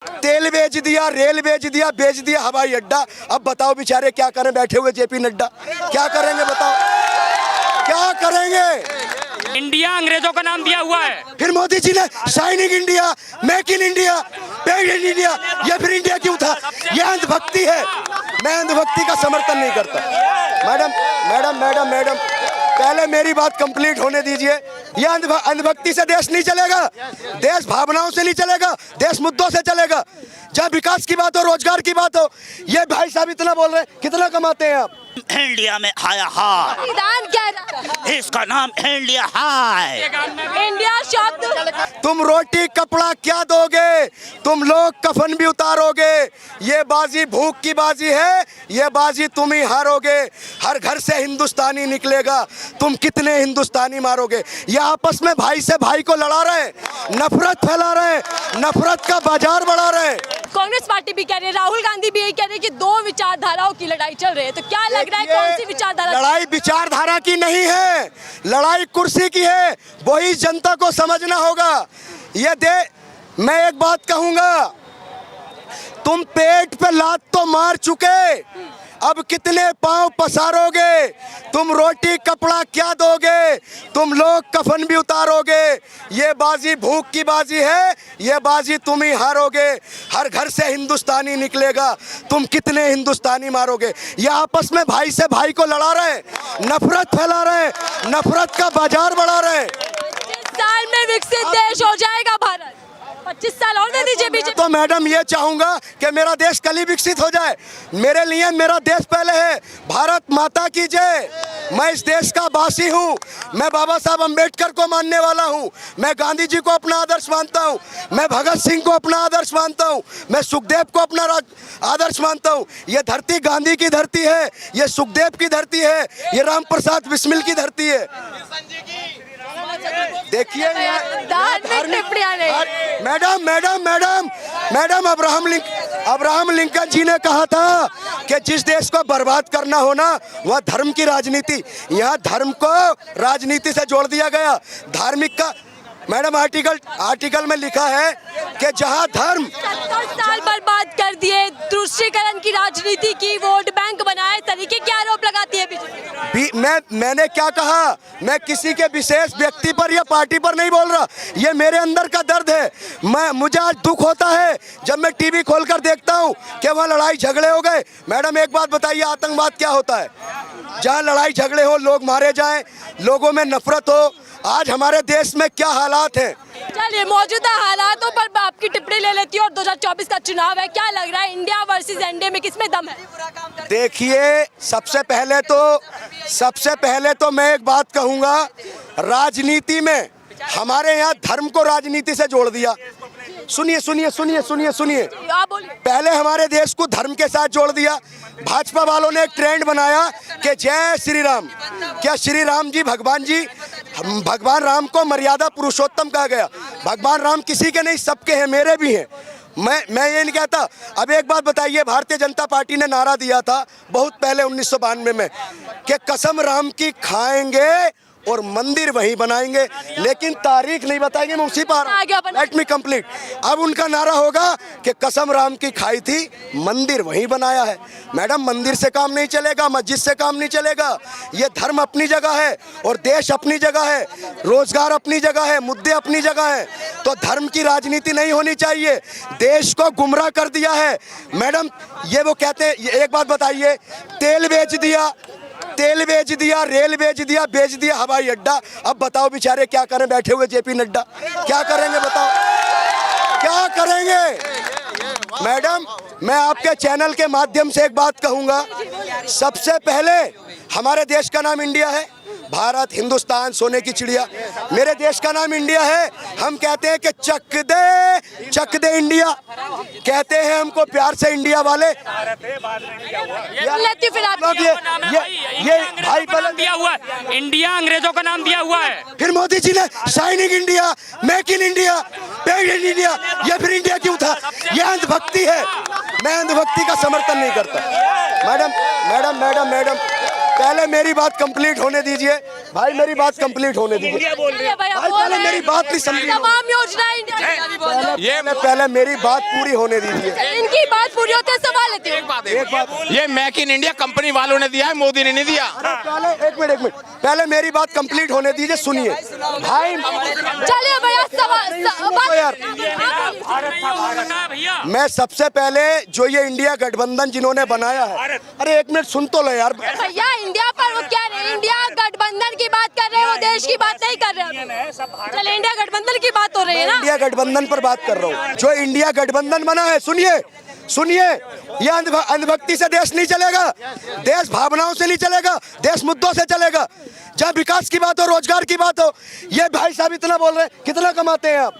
तेल बेच दिया, रेल बेच दिया, बेच दिया हवाई अड्डा। अब बताओ बेचारे क्या करें बैठे हुए जेपी नड्डा, क्या करेंगे बताओ, क्या करेंगे? इंडिया अंग्रेजों का नाम दिया हुआ है। फिर मोदी जी ने shining India, make in India, made in India, ये फिर इंडिया क्यों था? ये अंधभक्ति है। मैं अंधभक्ति का समर्थन नहीं करता। मैडम मैडम मैडम मैडम पहले मेरी बात कंप्लीट होने दीजिए। ये अंधभक्ति से देश नहीं चलेगा, देश भावनाओं से नहीं चलेगा, देश मुद्दों से चलेगा। जब विकास की बात हो, रोजगार की बात हो, ये भाई साहब इतना बोल रहे हैं, कितना कमाते हैं आप? इंडिया में आया हाय, संविधान कह रहा है इसका नाम इंडिया हाय। इंडिया शब्द। तुम रोटी कपड़ा क्या दोगे? तुम लोग कफन भी उतारोगे। ये बाजी भूख की बाजी है, ये बाजी तुम ही हारोगे। हर घर से हिंदुस्तानी निकलेगा, तुम कितने हिंदुस्तानी मारोगे? ये आपस में भाई से भाई को लड़ा रहे हैं, नफरत फैला रहे हैं, नफरत का बाजार बढ़ा रहे हैं। कांग्रेस पार्टी भी कह रही है, राहुल गांधी भी यही कह रहे हैं कि दो विचारधाराओं की लड़ाई चल रही है। तो क्या लग रहा है कौन सी विचारधारा? लड़ाई विचारधारा की नहीं है, लड़ाई कुर्सी की है। वही जनता को समझना होगा। मैं एक बात कहूंगा, तुम पेट पे लात तो मार चुके, अब कितने पांव पसारोगे? तुम रोटी कपड़ा क्या दोगे? तुम लोग कफन भी उतारोगे। ये बाजी भूख की बाजी है, ये बाजी तुम ही हारोगे। हर घर से हिंदुस्तानी निकलेगा, तुम कितने हिंदुस्तानी मारोगे? ये आपस में भाई से भाई को लड़ा रहे हैं, नफरत फैला रहे हैं, नफरत का बाजार बढ़ा रहे हैं। 25 साल में विकसित देश हो जाएगा भारत। 25 साल और दे दीजिए बीजेपी। तो मैडम ये चाहूंगा कि मेरा देश कल ही विकसित हो जाए। मेरे लिए मेरा देश पहले है। भारत माता की जय। मैं इस देश का वासी हूँ। मैं बाबा साहब अम्बेडकर को मानने वाला हूँ। मैं गांधी जी को अपना आदर्श मानता हूँ। मैं भगत सिंह को अपना आदर्श मानता हूँ। मैं सुखदेव को अपना आदर्श मानता हूँ। ये धरती गांधी की धरती है, ये सुखदेव की धरती है, ये राम प्रसाद बिस्मिल की धरती है। देखिए madam madam madam madam Abraham Lincoln ji ने कहा था कि जिस देश को बर्बाद करना हो ना, वह धर्म की राजनीति। यहाँ धर्म को राजनीति से जोड़ दिया गया। धार्मिक का मैडम आर्टिकल में लिखा है कि जहाँ धर्म 70 साल बर्बाद कर दिए, तुष्टीकरण की राजनीति की, वोट बैंक बनाए, इस तरीके के आरोप लगाती है बीजेपी। मैंने क्या कहा? मैं किसी के विशेष व्यक्ति पर या पार्टी पर नहीं बोल रहा। ये मेरे अंदर का दर्द है। मुझे आज दुख होता है जब मैं टीवी खोलकर देखता हूँ कि वहाँ लड़ाई झगड़े हो गए। मैडम एक बात बताइए, आतंकवाद क्या होता है? जहाँ लड़ाई झगड़े हो, लोग मारे जाएं, लोगों में नफरत हो। आज हमारे देश में क्या हालात हैं? चलिए मौजूदा हालातों पर आपकी टिप्पणी ले लेती हूँ। और 2024 का चुनाव है, क्या लग रहा है इंडिया वर्सेस एनडीए में किसमें दम है? देखिए, सबसे पहले तो मैं एक बात कहूंगा, राजनीति में हमारे यहाँ धर्म को राजनीति से जोड़ दिया। सुनिए सुनिए सुनिए सुनिए सुनिए, पहले हमारे देश को धर्म के साथ जोड़ दिया। भाजपा वालों ने एक ट्रेंड बनाया कि जय श्री राम। क्या श्री राम जी भगवान राम को मर्यादा पुरुषोत्तम कहा गया। भगवान राम किसी के नहीं, सबके हैं, मेरे भी हैं। मैं ये नहीं कहता। अब एक बात बताइए, भारतीय जनता पार्टी ने नारा दिया था बहुत पहले 1992 में कि कसम राम की खाएंगे और मंदिर वहीं बनाएंगे, लेकिन तारीख नहीं बताएंगे। मैं उसी पर लेट मी कंप्लीट। अब उनका नारा होगा कि कसम राम की खाई थी, मंदिर वहीं बनाया है। मैडम, मंदिर से काम नहीं चलेगा, मस्जिद से काम नहीं चलेगा। ये धर्म अपनी जगह है और देश अपनी जगह है, रोजगार अपनी जगह है, मुद्दे अपनी जगह है। तो धर्म की राजनीति नहीं होनी चाहिए। देश को गुमराह कर दिया है मैडम। ये वो कहते हैं, एक बात बताइए, तेल बेच दिया, रेल बेच दिया, बेच दिया हवाई अड्डा। अब बताओ बेचारे क्या करें बैठे हुए जेपी नड्डा, क्या करेंगे बताओ, क्या करेंगे? मैडम, मैं आपके चैनल के माध्यम से एक बात कहूंगा। सबसे पहले हमारे देश का नाम इंडिया है। भारत, हिंदुस्तान, सोने की चिड़िया। मेरे देश का नाम इंडिया है। हम कहते हैं कि चक दे इंडिया, कहते हैं हमको प्यार से इंडिया वाले। ये भाई बलन दिया हुआ है, इंडिया अंग्रेजों का नाम दिया हुआ है। फिर मोदी जी ने shining India, make in India, made in India, ये फिर इंडिया क्यों था? ये अंधभक्ति है। मैं अंधभक्ति का समर्थन नहीं करता। मैडम पहले मेरी बात कंप्लीट होने दीजिए भाई, मेरी बात कंप्लीट होने दीजिए चलिए भैया, भाई, बोल पहले रहे मेरी हैं। बात नहीं समझी। तमाम योजना इंडिया पहले मेरी बात पूरी होने दीजिए। इनकी बात पूरी होते हैं, सवाल लेती हूँ। एक बात, ये मेक इन इंडिया कंपनी वालों ने दिया है, मोदी ने नहीं दिया। पहले एक मिनट पहले मेरी बात कंप्लीट होने दीजिए, सुनिए भाई। चलिए भैया, सुनो यार, भैया मैं सबसे पहले जो ये इंडिया गठबंधन जिन्होंने बनाया है, अरे एक मिनट सुन तो लो यार। भैया इंडिया पर वो क्या रहे, इंडिया गठबंधन की बात कर रहे हैं, वो देश की बात नहीं कर रहे हैं। चलिए इंडिया गठबंधन की बात हो रही है ना। इंडिया गठबंधन पर बात कर रहा हूँ। जो इंडिया गठबंधन बना है, सुनिए, ये अंधभक्ति से देश नहीं चलेगा, देश भावनाओं से नहीं चलेगा, देश मुद्दों से चलेगा। जब विकास की बात हो, रोजगार की बात हो, ये भाई साहब इतना बोल रहे हैं, कितना कमाते हैं आप?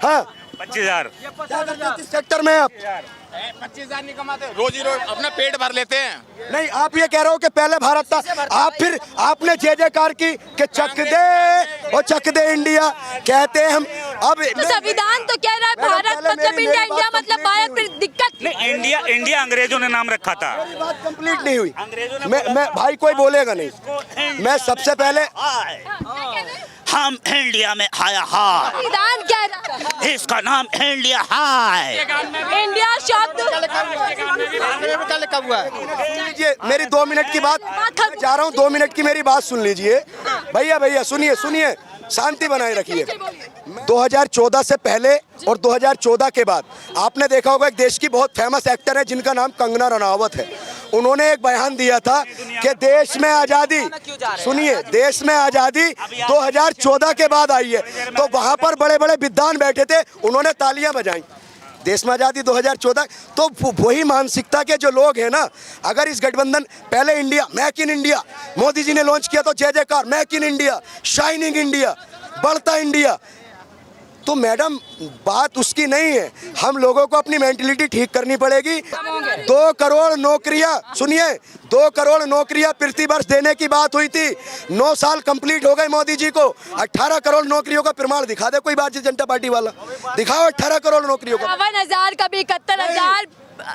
हाँ 25,000। क्या करते हैं किस सेक्टर में आप? 25,000 नहीं कमाते, रोजी रोज अपना पेट भर लेते हैं। नहीं, आप ये कह रहे हो कि पहले भारत था, आप फिर आपने जय जयकार की कि चक दे इंडिया कहते हैं हम। अब तो संविधान तो कह रहा है भारत मतलब इंडिया, इंडिया मतलब भारत, फिर दिक्कत नहीं, इंडिया अंग्रेजों ने नाम रखा था। बात कंप्लीट नहीं हुई। मैं भाई कोई बोलेगा नहीं। मैं सबसे पहले हम इंडिया में आया हाय, संविधान कह रहा है। इसका नाम इंडिया हाय। इंडिया शब्द लीजिए, मेरी 2 मिनट की बात जा रहा हूँ, 2 मिनट की मेरी बात सुन लीजिए। भैया सुनिए, शांति बनाए रखिए। 2014 से पहले और 2014 के बाद आपने देखा होगा, एक देश की बहुत फेमस एक्टर है जिनका नाम कंगना रनावत है। उन्होंने एक बयान दिया था कि देश में आज़ादी, सुनिए, देश में आज़ादी 2014 के बाद आई है। तो वहाँ पर बड़े बड़े विद्वान बैठे थे, उन्होंने तालियां बजाई। देश में आज़ादी 2014। तो वही मानसिकता के जो लोग हैं ना, अगर इस गठबंधन, पहले India, make in India Modi ji ने लॉन्च किया तो जय जयकार, make in India, shining India, बढ़ता इंडिया। तो मैडम बात उसकी नहीं है, हम लोगों को अपनी मेंटलिटी ठीक करनी पड़ेगी। 2 करोड़ नौकरियां, सुनिए, 2 करोड़ नौकरियां प्रति वर्ष देने की बात हुई थी। 9 साल कंप्लीट हो गए मोदी जी को। 18 करोड़ नौकरियों का प्रमाण दिखा दे कोई भारतीय जनता पार्टी वाला, दिखाओ 18 करोड़ नौकरियों का। 52,000 कभी 71,000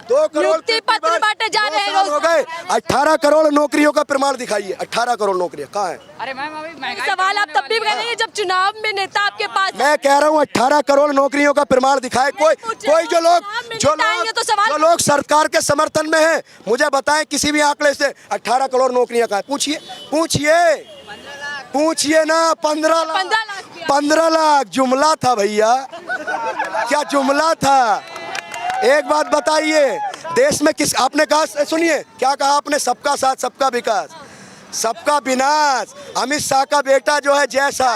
2 करोड़ नियुक्ति पत्र बांटे जा रहे हैं हो गए। 18 करोड़ नौकरियों का प्रमाण दिखाइए। 18 करोड़ नौकरियां कहाँ है? अरे मैम अभी सवाल आप तब भी करेंगे जब चुनाव में नेता आपके पास। मैं कह रहा हूँ 18 करोड़ नौकरियों का प्रमाण दिखाए कोई जो लोग सरकार के समर्थन में हैं, मुझे बताएं किसी भी आंकड़े से 18 करोड़ नौकरियां कहाँ है? पूछिए ना। 15 लाख जुमला था भैया, क्या जुमला था? एक बात बताइए, देश में किस, आपने कहा, सुनिए क्या कहा आपने, सबका साथ सबका विकास सबका विनाश। अमित शाह का बेटा जो है जैसा।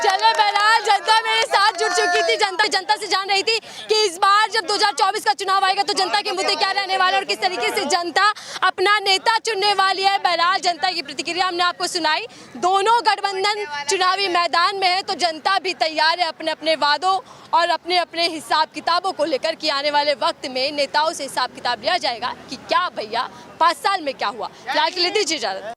चलो बहरहाल, जनता मेरे साथ जुड़ चुकी थी। जनता से जान रही थी कि इस बार जब 2024 का चुनाव आएगा तो जनता के मुद्दे क्या रहने वाले और किस तरीके से जनता अपना नेता चुनने वाली है। बहरहाल जनता की प्रतिक्रिया हमने आपको सुनाई। दोनों गठबंधन चुनावी मैदान में है, तो जनता भी तैयार है अपने अपने वादों और अपने अपने हिसाब किताबों को लेकर कि आने वाले वक्त में नेताओं से हिसाब किताब लिया जाएगा कि क्या भैया 5 साल में क्या हुआ। फिलहाल के लिए दीजिए इजाजत।